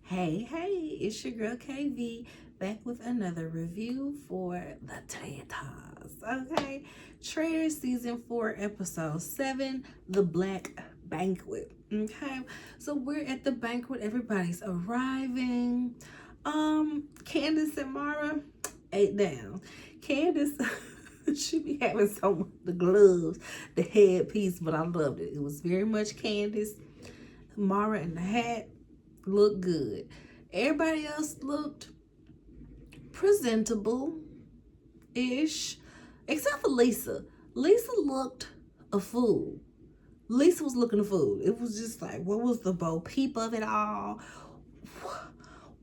Hey, it's your girl KV back with another review for the Traitors. Okay, Traitors season 4, episode 7, The Black Banquet. Okay, so we're at the banquet, everybody's arriving. Candace and Mara ate down. Candace she be having the gloves, the headpiece, but I loved it. It was very much Candace. Mara in the hat looked good. Everybody else looked presentable-ish, except for Lisa. Lisa looked a fool. Lisa was looking a fool. It was just like, what was the bo peep of it all?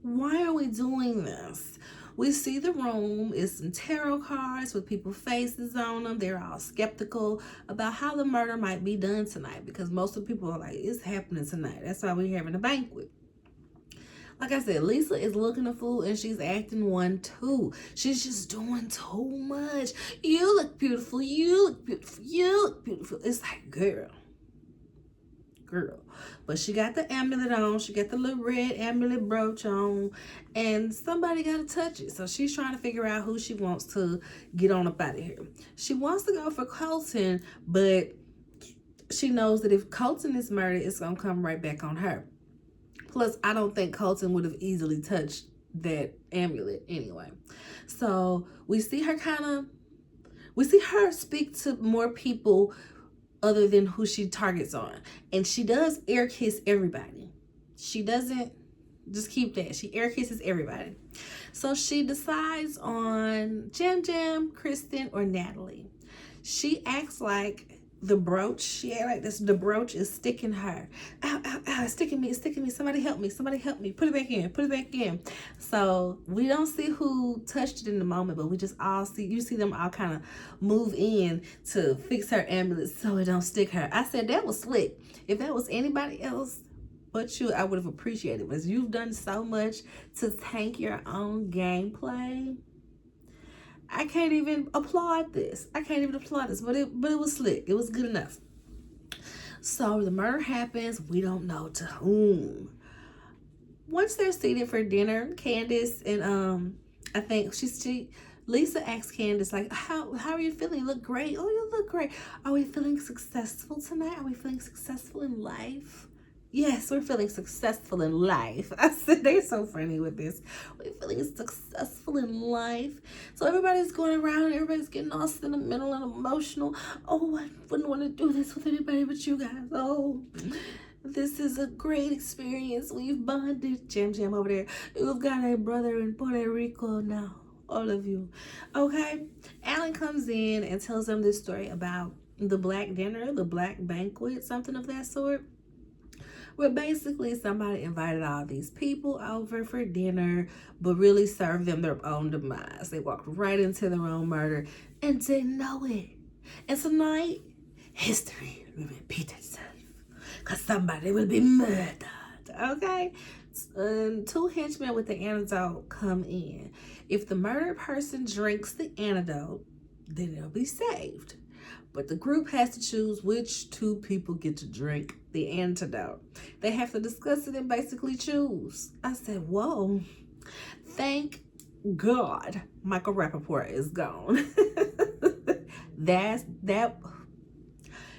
Why are we doing this? We see the room is some tarot cards with people's faces on them. They're all skeptical about how the murder might be done tonight because most of the people are like, it's happening tonight. That's why we're having a banquet. Like I said, Lisa is looking a fool and she's acting one too. She's just doing too much. You look beautiful. You look beautiful. You look beautiful. It's like, girl. But she got the amulet on. She got the little red amulet brooch on. And somebody got to touch it. So she's trying to figure out who she wants to get on up out of here. She wants to go for Colton, but she knows that if Colton is murdered, it's going to come right back on her. Plus, I don't think Colton would have easily touched that amulet anyway. So we see her speak to more people other than who she targets on. And she does air kiss everybody. She doesn't just keep that. She air kisses everybody. So she decides on Jam, Kristen, or Natalie. She acts like the brooch, the brooch is sticking her. Ow, it's sticking me. Somebody help me. Put it back in. So we don't see who touched it in the moment, but we just all you see them all kind of move in to fix her amulet so it don't stick her. I said, that was slick. If that was anybody else but you, I would have appreciated it. Because you've done so much to tank your own gameplay. I can't even applaud this. But it was slick. It was good enough. So the murder happens. We don't know to whom. Once they're seated for dinner, Candace and I think Lisa asks Candace, like, how are you feeling? You look great. Oh, you look great. Are we feeling successful tonight? Are we feeling successful in life? Yes, we're feeling successful in life. I said, they're so funny with this. We're feeling successful in life. So everybody's going around and everybody's getting all sentimental and emotional. Oh, I wouldn't want to do this with anybody but you guys. Oh, this is a great experience. We've bonded. Jam over there. You've got a brother in Puerto Rico now. All of you. Okay? Alan comes in and tells them this story about the black dinner, the black banquet, something of that sort. Where basically somebody invited all these people over for dinner, but really served them their own demise. They walked right into their own murder and didn't know it. And tonight, history will repeat itself. Because somebody will be murdered. Okay? Two henchmen with the antidote come in. If the murdered person drinks the antidote, then they'll be saved. But the group has to choose which two people get to drink the antidote. They have to discuss it and basically choose. I said, whoa, thank God Michael Rappaport is gone.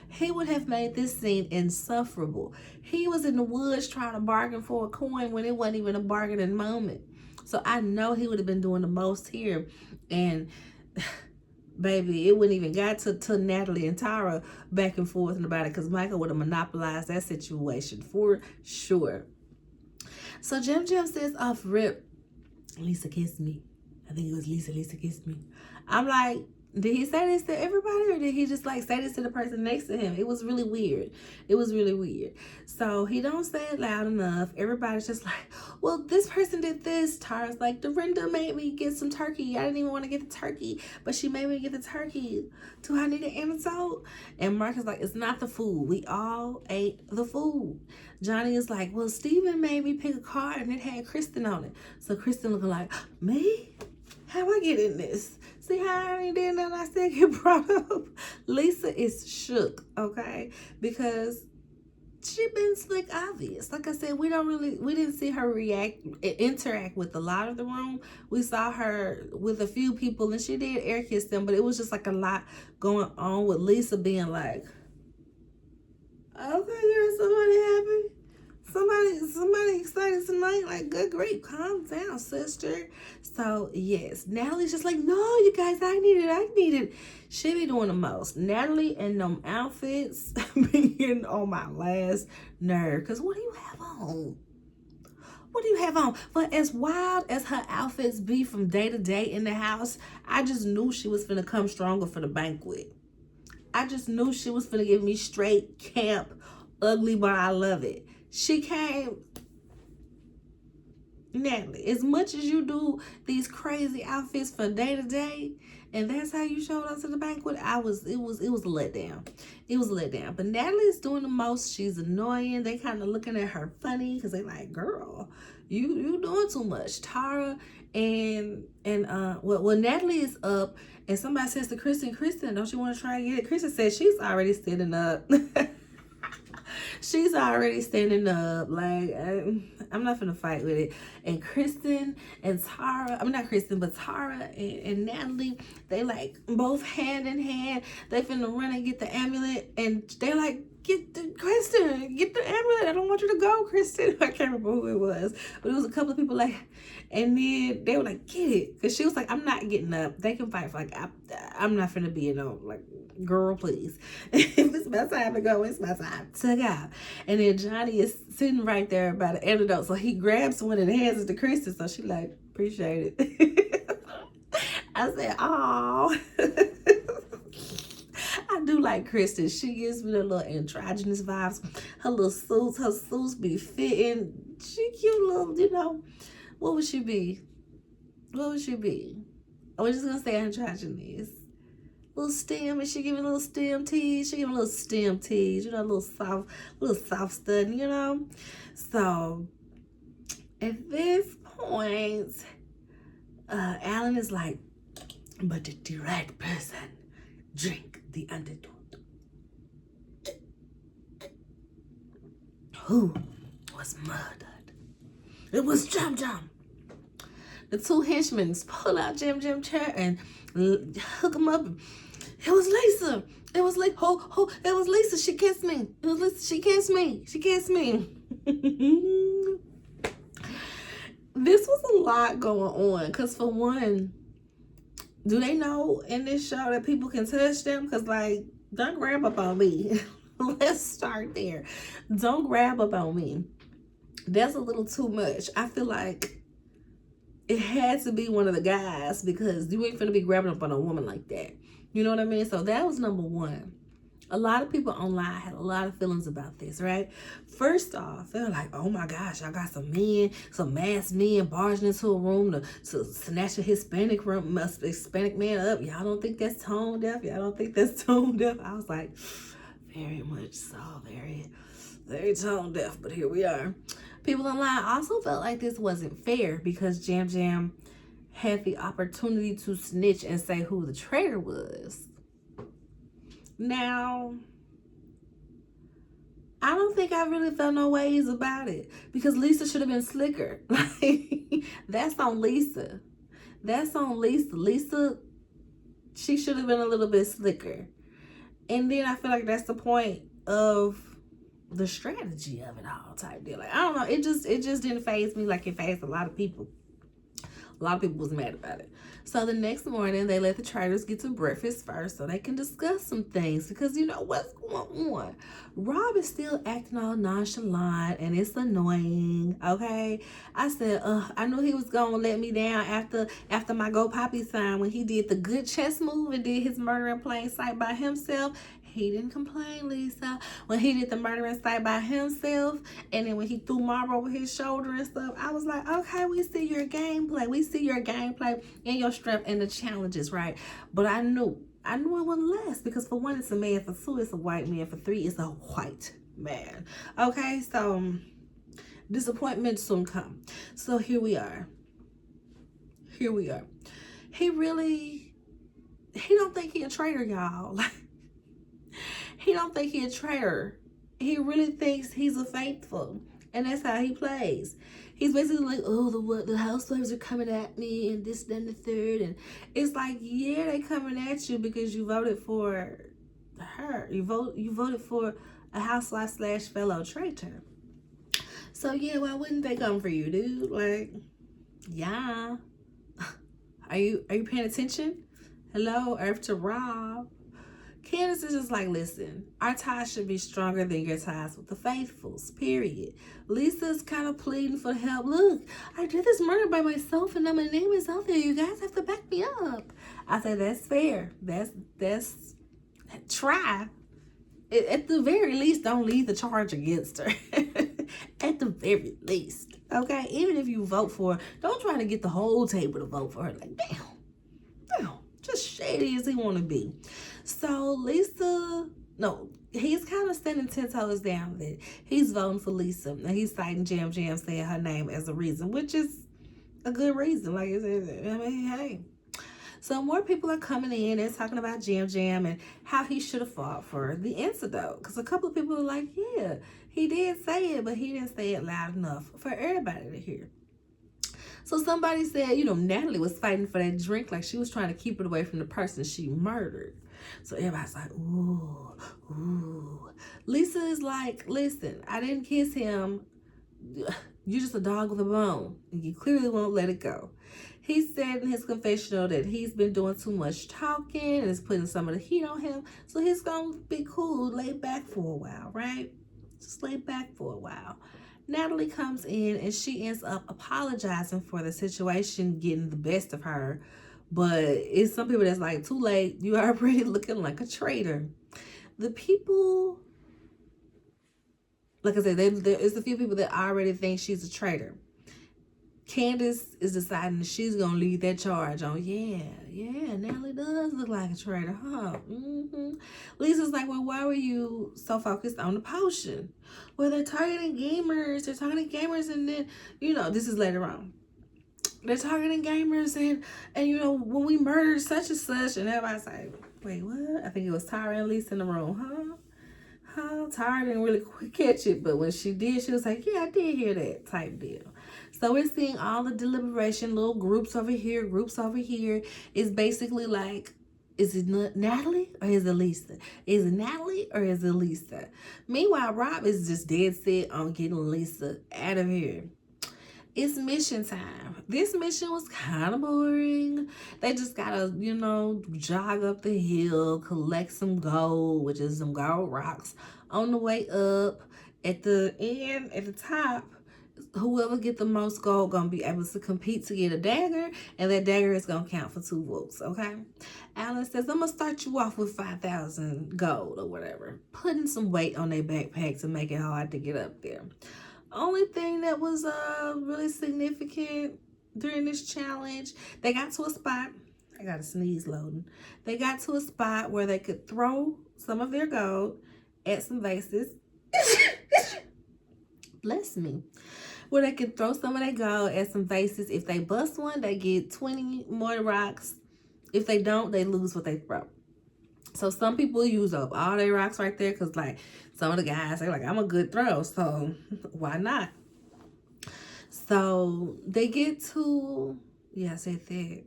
He would have made this scene insufferable. He was in the woods trying to bargain for a coin when it wasn't even a bargaining moment. So I know he would have been doing the most here. And baby, it wouldn't even got to Natalie and Tara back and forth about it because Michael would have monopolized that situation for sure. So Jam says off rip, Lisa kissed me. I think it was Lisa kissed me. I'm like, did he say this to everybody or did he just like say this to the person next to him? It was really weird. So he don't say it loud enough. Everybody's just like, well, this person did this. Tara's like, Dorinda made me get some turkey. I didn't even want to get the turkey, but she made me get the turkey. Do I need an antidote? And Mark is like, it's not the food. We all ate the food. Johnny is like, well, Steven made me pick a card and it had Kristen on it. So Kristen looking like, me? How I get in this? See how I ain't did that? I still get brought up. Lisa is shook, okay? Because she been slick obvious. Like I said, we didn't see her interact with a lot of the room. We saw her with a few people, and she did air kiss them, but it was just like a lot going on with Lisa being like, okay, girl, somebody happy? Somebody excited tonight? Like, good grief, calm down, sister. So yes, Natalie's just like, no, you guys, I need it. She be doing the most. Natalie and them outfits be getting on my last nerve. Cause what do you have on? What do you have on? But as wild as her outfits be from day to day in the house, I just knew she was finna come stronger for the banquet. I just knew she was finna give me straight camp, ugly, but I love it. She came, Natalie, as much as you do these crazy outfits for day to day, and that's how you showed up to the banquet, it was a letdown. It was a letdown. But Natalie is doing the most. She's annoying. They kind of looking at her funny because they like, girl, you doing too much. Tara and Natalie is up, and somebody says to Kristen, don't you want to try and get it? Kristen says she's already standing up. She's already standing up. Like, I'm not gonna fight with it. And Kristen and Tara, I'm not Kristen, but Tara and Natalie, they like both hand in hand. They finna run and get the amulet, and they like, Kristen, get the amulet. I don't want you to go, Kristen. I can't remember who it was, but it was a couple of people like, and then they were like, get it, because she was like, I'm not getting up. They can fight for like, I'm not finna be, like, girl, please. If it's my time to go, it's my time to go. And then Johnny is sitting right there by the antidote, so he grabs one and hands it to Kristen. So she like, appreciate it. I said, oh. I do like Kristen. She gives me the little androgynous vibes. Her suits be fitting. She cute little, what would she be? What would she be? I'm just gonna say androgynous. Little stem, and she give me a little stem tease. She give me a little stem tease, a little soft stud, So at this point, Alan is like, but the right person drink the antidote. Who was murdered? It was Jam Jam. The two henchmen pull out Jam Jam chair and hook him up. It was Lisa. It was like, it was Lisa. She kissed me. It was Lisa. She kissed me. She kissed me. This was a lot going on. Because for one, do they know in this show that people can touch them? Because, like, don't grab up on me. Let's start there. Don't grab up on me. That's a little too much. I feel like it had to be one of the guys, because you ain't finna be grabbing up on a woman like that. You know what I mean? So that was number one. A lot of people online had a lot of feelings about this, right? First off, they're like, oh my gosh, I got some masked men barging into a room to snatch a Hispanic man up. Y'all don't think that's tone deaf? Y'all don't think that's tone deaf? I was like, very much so, very, very tone deaf, but here we are. People online also felt like this wasn't fair because Jam Jam had the opportunity to snitch and say who the traitor was. Now, I don't think I really felt no ways about it, because Lisa should have been slicker. Like, that's on Lisa. That's on Lisa. Lisa, she should have been a little bit slicker. And then I feel like that's the point of the strategy of it all type deal. Like, I don't know. It just didn't faze me like it fazed a lot of people. A lot of people was mad about it. So the next morning, they let the Traitors get to breakfast first so they can discuss some things, because you know what's going on. Rob is still acting all nonchalant, and it's annoying, okay? I said, I knew he was going to let me down after my Go Poppy sign, when he did the good chess move and did his murder in plain sight by himself. He didn't complain, Lisa. When he did the murder in sight by himself, and then when he threw Marble over his shoulder and stuff, I was like, okay, we see your gameplay. We see your gameplay and your strength and the challenges, right? But I knew it wouldn't last, because for one, it's a man. For two, it's a white man. For three, it's a white man. Okay, so disappointment soon come. So here we are. He don't think he a traitor, y'all. He don't think he a traitor. He really thinks he's a faithful, and that's how he plays. He's basically like, oh, the housewives are coming at me, and this, then the third, and it's like, yeah, they coming at you because you voted for her. You voted for a housewife slash fellow traitor. So yeah, why wouldn't they come for you, dude? Like, yeah. Are you paying attention? Hello, Earth to Rob. Candace is just like, listen, our ties should be stronger than your ties with the faithfuls, period. Lisa's kind of pleading for help. Look, I did this murder by myself and now my name is out there. You guys have to back me up. I say, that's fair. That's try. At the very least, don't leave the charge against her. At the very least. Okay? Even if you vote for her, don't try to get the whole table to vote for her. Like, damn. Just shady as he want to be. So Lisa, no, he's kind of standing 10 toes down with it. He's voting for Lisa. And he's citing Jam Jam saying her name as a reason, which is a good reason. Like I said, I mean, hey. So more people are coming in and talking about Jam Jam and how he should have fought for the antidote. Because a couple of people are like, yeah, he did say it, but he didn't say it loud enough for everybody to hear. So somebody said, Natalie was fighting for that drink like she was trying to keep it away from the person she murdered. So everybody's like, ooh. Lisa is like, listen, I didn't kiss him. You're just a dog with a bone. And you clearly won't let it go. He said in his confessional that he's been doing too much talking and is putting some of the heat on him. So he's going to be cool, lay back for a while, right? Just lay back for a while. Natalie comes in and she ends up apologizing for the situation getting the best of her. But it's some people that's like, too late. You are already looking like a traitor. The people, like I said, there's a few people that already think she's a traitor. Candace is deciding that she's going to lead that charge on, yeah, Natalie does look like a traitor, huh? Lisa's like, well, why were you so focused on the potion? Well, they're targeting gamers. And then, this is later on. They're targeting gamers and when we murdered such and such, and everybody's like, wait, what? I think it was Tyra and Lisa in the room, huh? Tyra didn't really catch it, but when she did, she was like, yeah, I did hear that type deal. So we're seeing all the deliberation, little groups over here, groups over here. It's basically like, is it Natalie or is it Lisa? Is it Natalie or is it Lisa? Meanwhile, Rob is just dead set on getting Lisa out of here. It's mission time. This mission was kind of boring. They just gotta, jog up the hill, collect some gold, which is some gold rocks. On the way up, at the end, at the top, whoever get the most gold gonna be able to compete to get a dagger, and that dagger is gonna count for 2 votes, okay? Alan says, I'm gonna start you off with 5,000 gold or whatever, putting some weight on their backpack to make it hard to get up there. Only thing that was really significant during this challenge, they got to a spot. I got a sneeze loading. They got to a spot where they could throw some of their gold at some vases. Bless me. Where they could throw some of their gold at some vases. If they bust one, they get 20 more rocks. If they don't, they lose what they throw. So some people use up all their rocks right there because, like, some of the guys, they're like, I'm a good throw, so why not? So they get to, I said that.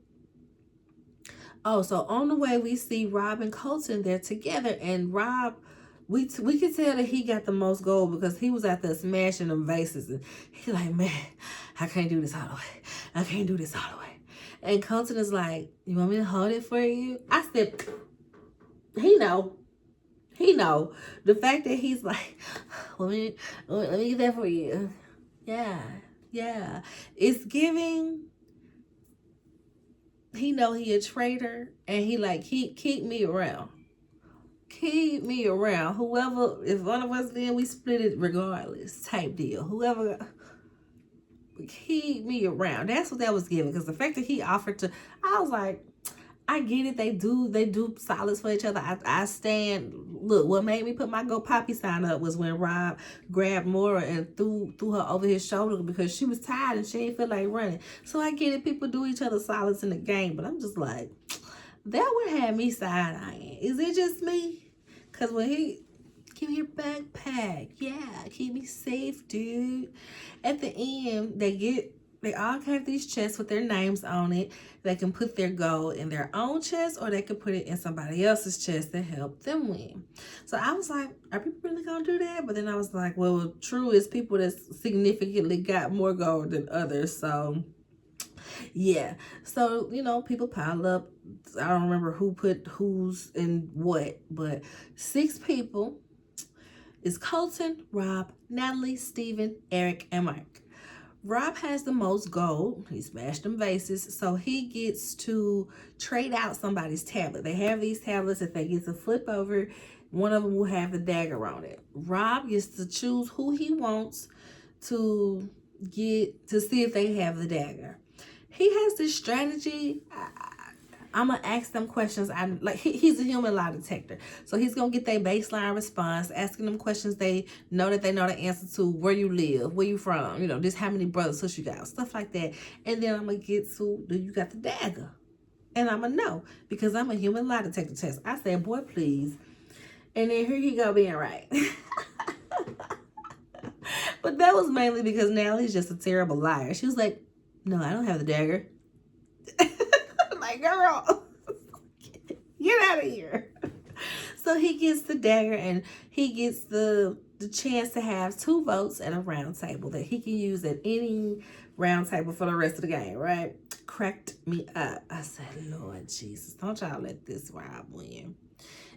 Oh, so on the way, we see Rob and Colton. They're together, and Rob, we could tell that he got the most gold because he was out there smashing them vases. And he's like, man, I can't do this all the way. And Colton is like, you want me to hold it for you? I said, he know. The fact that he's like, let me get that for you. Yeah. It's giving. He know he a traitor, and he like, keep me around. Whoever, if one of us then we split it regardless type deal. Whoever, keep me around. That's what that was giving. Because the fact that he offered to, I was like, I get it. They do solids for each other. I stand. Look, what made me put my Go Poppy sign up was when Rob grabbed Maura and threw her over his shoulder because she was tired and she didn't feel like running. So I get it. People do each other solids in the game, but I'm just like, that would have me side-eyeing. Is it just me? Because when he Give me your backpack. Yeah, keep me safe, dude. At the end, they all have these chests with their names on it. They can put their gold in their own chest, or they can put it in somebody else's chest to help them win. So I was like, are people really gonna do that? But then I was like, well, true is people that significantly got more gold than others. So yeah. So, people pile up. I don't remember who put who's in what, but 6 people is Colton, Rob, Natalie, Steven, Eric, and Mike. Rob has the most gold. He smashed them vases, so he gets to trade out somebody's tablet. They have these tablets that they get to flip over. One of them will have the dagger on it. Rob gets to choose who he wants to get to see if they have the dagger. He has this strategy. I'm gonna ask them questions. He's a human lie detector, so he's gonna get their baseline response, asking them questions they know the answer to. Where you live, where you from, just how many brothers, sisters you got, stuff like that. And then I'm gonna get to, do you got the dagger? And I'm gonna know because I'm a human lie detector test. I said, boy, please. And then here he go being right. But that was mainly because Natalie's just a terrible liar. She was like, no, I don't have the dagger. Like, girl, get out of here. So he gets the dagger, and he gets the chance to have 2 votes at a round table that he can use at any round table for the rest of the game, right? Cracked me up. I said, Lord Jesus, don't y'all let this Rob win.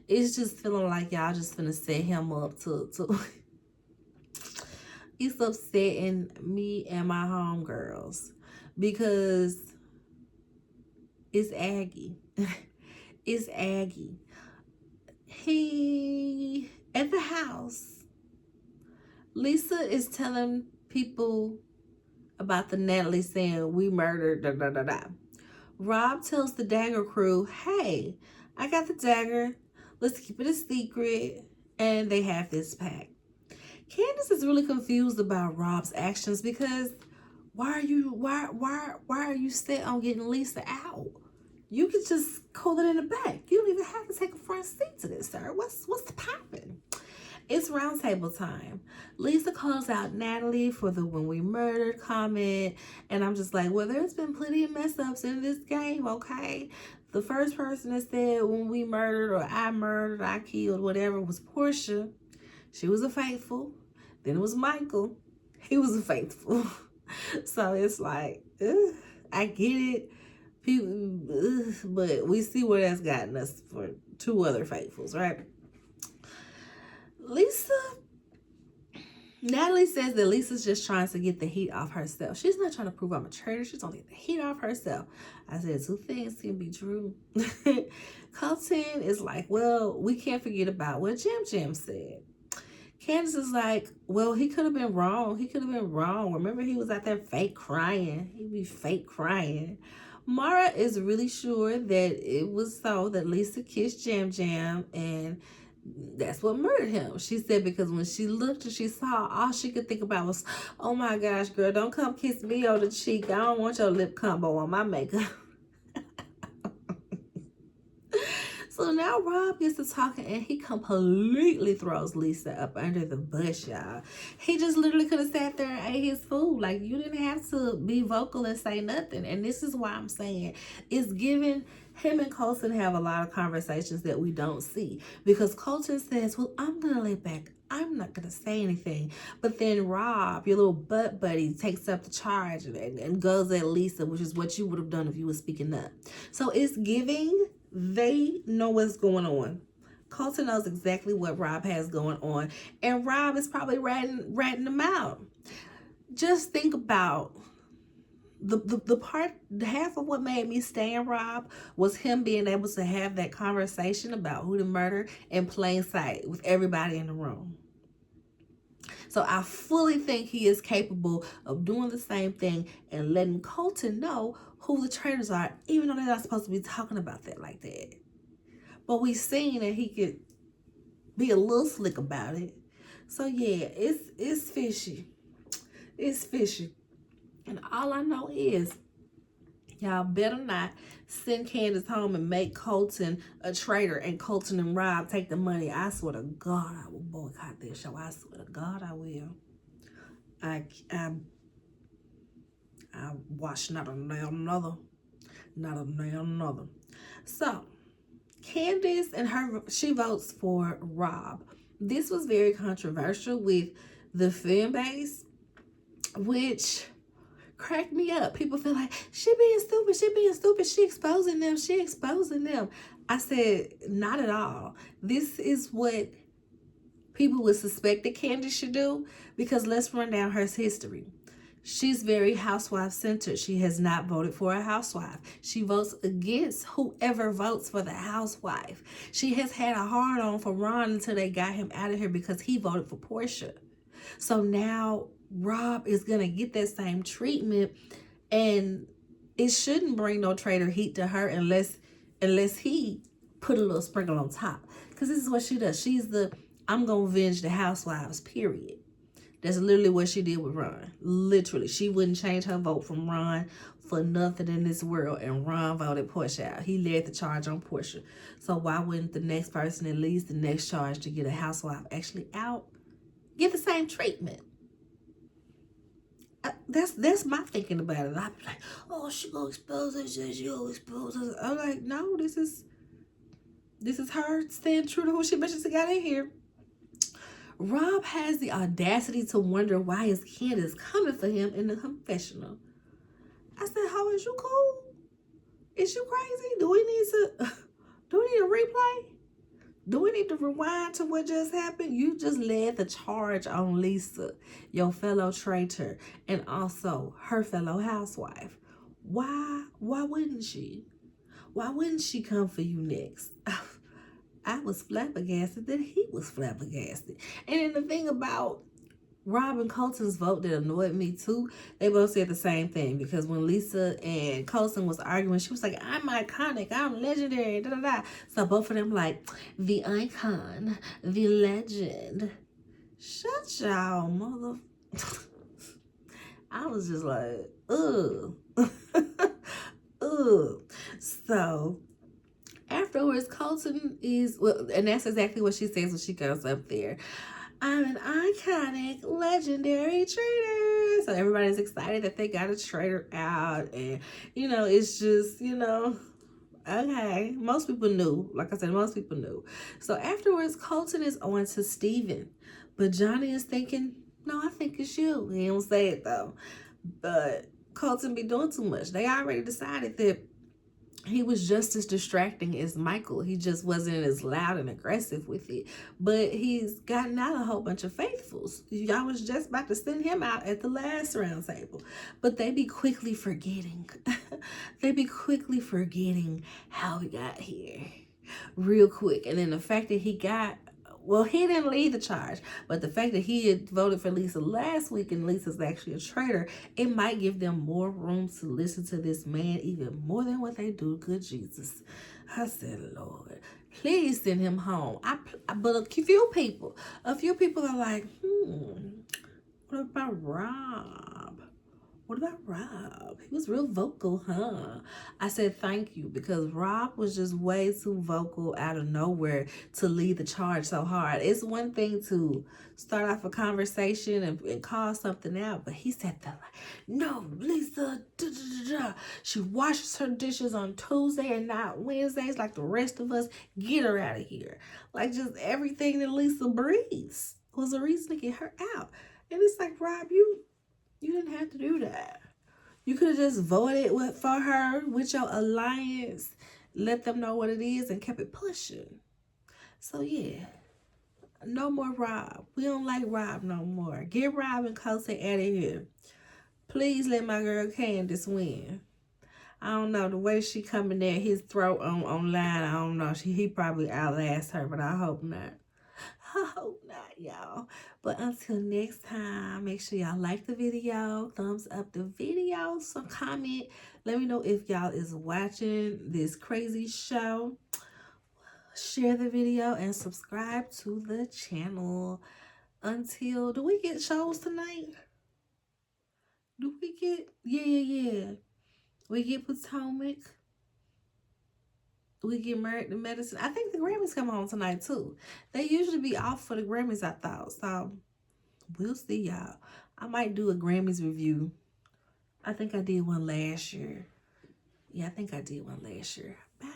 It's just feeling like y'all just finna set him up to it's upsetting me and my homegirls because it's Aggie. It's Aggie. He, at the house, Lisa is telling people about the Natalie saying, we murdered, da da da da. Rob tells the dagger crew, hey, I got the dagger. Let's keep it a secret. And they have this pact. Candace is really confused about Rob's actions because why are you set on getting Lisa out? You could just call it in the back. You don't even have to take a front seat to this, sir. What's the poppin'? It's round table time. Lisa calls out Natalie for the when we murdered comment. And I'm just like, well, there's been plenty of mess ups in this game, okay? The first person that said when we murdered or I killed, whatever, was Portia. She was a faithful. Then it was Michael. He was a faithful. So it's like, I get it. People, but we see where that's gotten us for 2 other faithfuls, right? Natalie says that Lisa's just trying to get the heat off herself. She's not trying to prove I'm a traitor. She's trying to get the heat off herself. I said 2 things can be true. Colton is like, well, we can't forget about what Jim said. Candace is like, well, he could have been wrong. Remember, he was out there fake crying. He'd be fake crying. Mara is really sure that it was so that Lisa kissed Jam and that's what murdered him. She said because when she looked and she saw, all she could think about was, oh my gosh, girl, don't come kiss me on the cheek. I don't want your lip combo on my makeup. So now Rob gets to talking and he completely throws Lisa up under the bus, y'all. He just literally could have sat there and ate his food. Like, you didn't have to be vocal and say nothing. And this is why I'm saying it's giving. Him and Colton have a lot of conversations that we don't see. Because Colton says, well, I'm going to lay back. I'm not going to say anything. But then Rob, your little butt buddy, takes up the charge and goes at Lisa, which is what you would have done if you were speaking up. So it's giving. They know what's going on. Colton knows exactly what Rob has going on. And Rob is probably ratting them out. Just think about the part, half of what made me stay in Rob was him being able to have that conversation about who to murder in plain sight with everybody in the room. So I fully think he is capable of doing the same thing and letting Colton know who the traitors are, even though they're not supposed to be talking about that like that. But we've seen that he could be a little slick about it. So yeah, it's fishy. It's fishy. And all I know is Y'all better not send Candace home and make Colton a traitor and Colton and Rob take the money. I swear to God, I will boycott this show. I swear to God, I will. I, I, I watch not another. Not another. So, Candace and she votes for Rob. This was very controversial with the fan base, which cracked me up. People feel like she being stupid, she exposing them. I said, not at all. This is what people would suspect that Candace should do, because let's run down her history. She's very housewife centered. She has not voted for a housewife. She votes against whoever votes for the housewife. She has had a hard on for Ron until they got him out of here because he voted for Portia. So now Rob is going to get that same treatment, and it shouldn't bring no traitor heat to her unless he put a little sprinkle on top. Because this is what she does. She's the, I'm going to avenge the housewives, period. That's literally what she did with Ron. Literally. She wouldn't change her vote from Ron for nothing in this world. And Ron voted Portia out. He led the charge on Portia. So why wouldn't the next person that leads the next charge to get a housewife actually out get the same treatment? That's my thinking about it. I'm like, oh, she gonna expose us. She gonna expose us. I'm like, no, this is her staying true to who she mentioned she got in here. Rob has the audacity to wonder why his kid is coming for him in the confessional. I said, how is you cool? Is you crazy? Do we need a replay? Do we need to rewind to what just happened? You just led the charge on Lisa, your fellow traitor, and also her fellow housewife. Why wouldn't she? Why wouldn't she come for you next? I was flabbergasted that he was flabbergasted. And then the thing about Rob and Colton's vote that annoyed me too, they both said the same thing. Because when Lisa and Colton was arguing, she was like, I'm iconic, I'm legendary, da da da. So both of them like, the icon, the legend. Shut y'all, mother. I was just like, ugh. Ugh. So afterwards, Colton is, well, and that's exactly what she says when she goes up there. I'm an iconic, legendary traitor. So everybody's excited that they got a traitor out. And, it's just, okay. Most people knew. Like I said, most people knew. So afterwards, Colton is on to Steven. But Johnny is thinking, no, I think it's you. He don't say it, though. But Colton be doing too much. They already decided that he was just as distracting as Michael. He just wasn't as loud and aggressive with it. But he's gotten out a whole bunch of faithfuls. Y'all was just about to send him out at the last round table. But they be quickly forgetting. They be quickly forgetting how he got here. Real quick. And then the fact that he didn't lead the charge, but the fact that he had voted for Lisa last week and Lisa's actually a traitor, it might give them more room to listen to this man even more than what they do. Good Jesus. I said, Lord, please send him home. But a few people are like, what about Rob? What about Rob? He was real vocal, huh? I said thank you, because Rob was just way too vocal out of nowhere to lead the charge so hard. It's one thing to start off a conversation and call something out, but he said that like, no, Lisa, she washes her dishes on Tuesday and not Wednesdays like the rest of us. Get her out of here. Like, just everything that Lisa breathes was a reason to get her out. And it's like, Rob, you didn't have to do that. You could have just voted for her with your alliance, let them know what it is, and kept it pushing. So, yeah. No more Rob. We don't like Rob no more. Get Rob and Colton out of here. Please let my girl Candace win. I don't know. The way she coming at his throat online, I don't know. He probably outlasts her, but I hope not. I hope not, y'all. But until next time, make sure y'all like the video, thumbs up the video, some comment. Let me know if y'all is watching this crazy show. Share the video and subscribe to the channel. Do we get shows tonight? Do we get? Yeah. We get Potomac. We get Married to Medicine. I think the Grammys come on tonight too. They usually be off for the Grammys, I thought. So we'll see, y'all. I might do a Grammys review. I think I did one last year. Yeah, I think I did one last year. Bye.